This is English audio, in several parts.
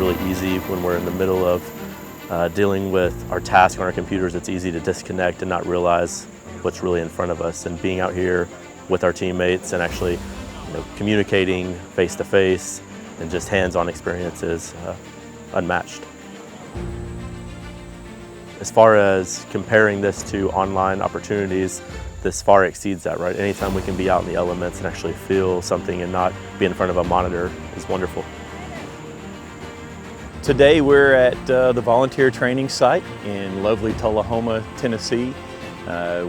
really easy when we're in the middle of dealing with our task on our computers. It's easy to disconnect and not realize what's really in front of us. And being out here with our teammates and actually communicating face to face and just hands-on experiences unmatched. As far as comparing this to online opportunities, this far exceeds that, right? Anytime we can be out in the elements and actually feel something and not be in front of a monitor is wonderful. Today we're at the volunteer training site in lovely Tullahoma, Tennessee,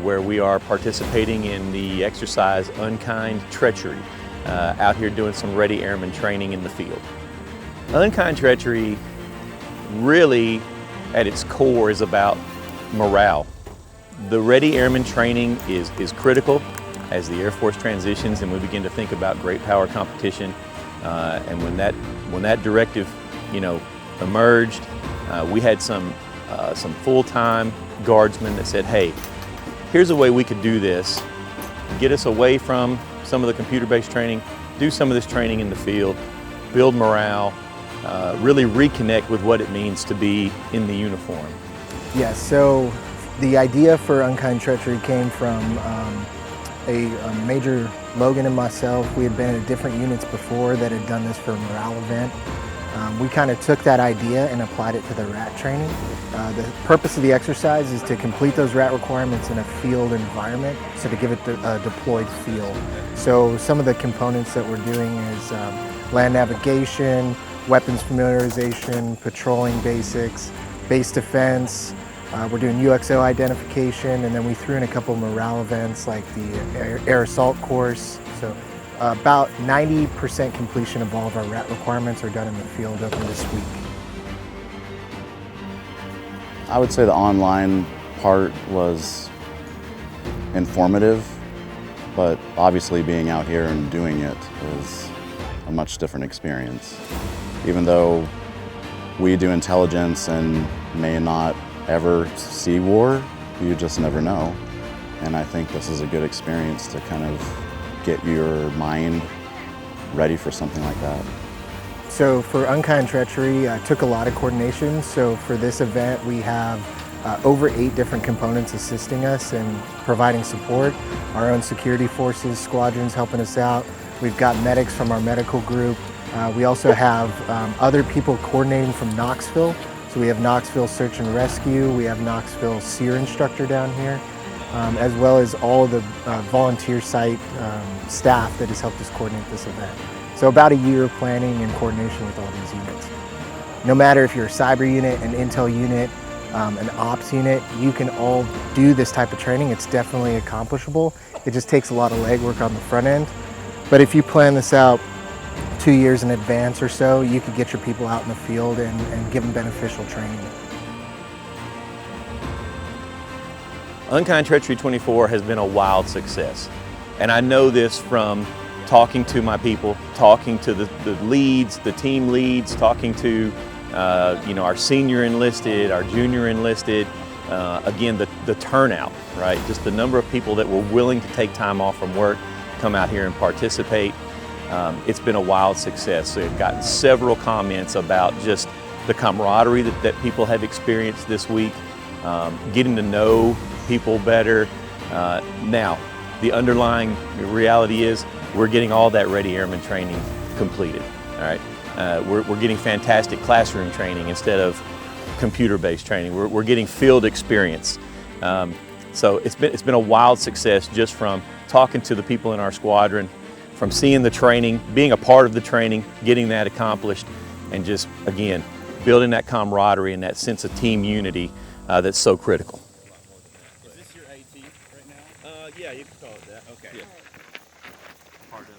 where we are participating in the exercise Unkind Treachery, out here doing some Ready Airman training in the field. Unkind Treachery really at its core is about morale. The Ready Airman training is critical as the Air Force transitions and we begin to think about great power competition. And when that directive, emerged, we had some full-time guardsmen that said, "Hey, here's a way we could do this. Get us away from some of the computer-based training, do some of this training in the field, build morale, really reconnect with what it means to be in the uniform." Yeah, so the idea for Unkind Treachery came from a Major Logan and myself. We had been at different units before that had done this for a morale event. We kind of took that idea and applied it to the RAT training. The purpose of the exercise is to complete those RAT requirements in a field environment, so to give it a deployed feel. So some of the components that we're doing is land navigation, weapons familiarization, patrolling basics, base defense. We're doing UXO identification, and then we threw in a couple of morale events like the air assault course. So about 90% completion of all of our RAT requirements are done in the field over this week. I would say the online part was informative, but obviously being out here and doing it is a much different experience. Even though we do intelligence and may not ever see war, you just never know. And I think this is a good experience to kind of get your mind ready for something like that. So for Unkind Treachery, it took a lot of coordination. So for this event, we have over 8 different components assisting us and providing support. Our own security forces, squadrons helping us out. We've got medics from our medical group. We also have other people coordinating from Knoxville. So we have Knoxville Search and Rescue, we have Knoxville SEER instructor down here, as well as all of the volunteer site staff that has helped us coordinate this event. So about a year of planning and coordination with all these units. No matter if you're a cyber unit, an intel unit, an ops unit, you can all do this type of training. It's definitely accomplishable. It just takes a lot of legwork on the front end. But if you plan this out 2 years in advance or so, you could get your people out in the field and give them beneficial training. Unkind Treachery 24 has been a wild success. And I know this from talking to my people, talking to the leads, the team leads, talking to our senior enlisted, our junior enlisted, again, the turnout, right? Just the number of people that were willing to take time off from work, come out here and participate. It's been a wild success. So we've gotten several comments about just the camaraderie that people have experienced this week, getting to know people better. Now, the underlying reality is we're getting all that Ready Airman training completed, all right? We're getting fantastic classroom training instead of computer-based training. We're getting field experience. So it's been a wild success just from talking to the people in our squadron, from seeing the training, being a part of the training, getting that accomplished, and just, again, building that camaraderie and that sense of team unity that's so critical. Is this your AT right now? Yeah, you can call it that. Okay. Yeah. Part of it.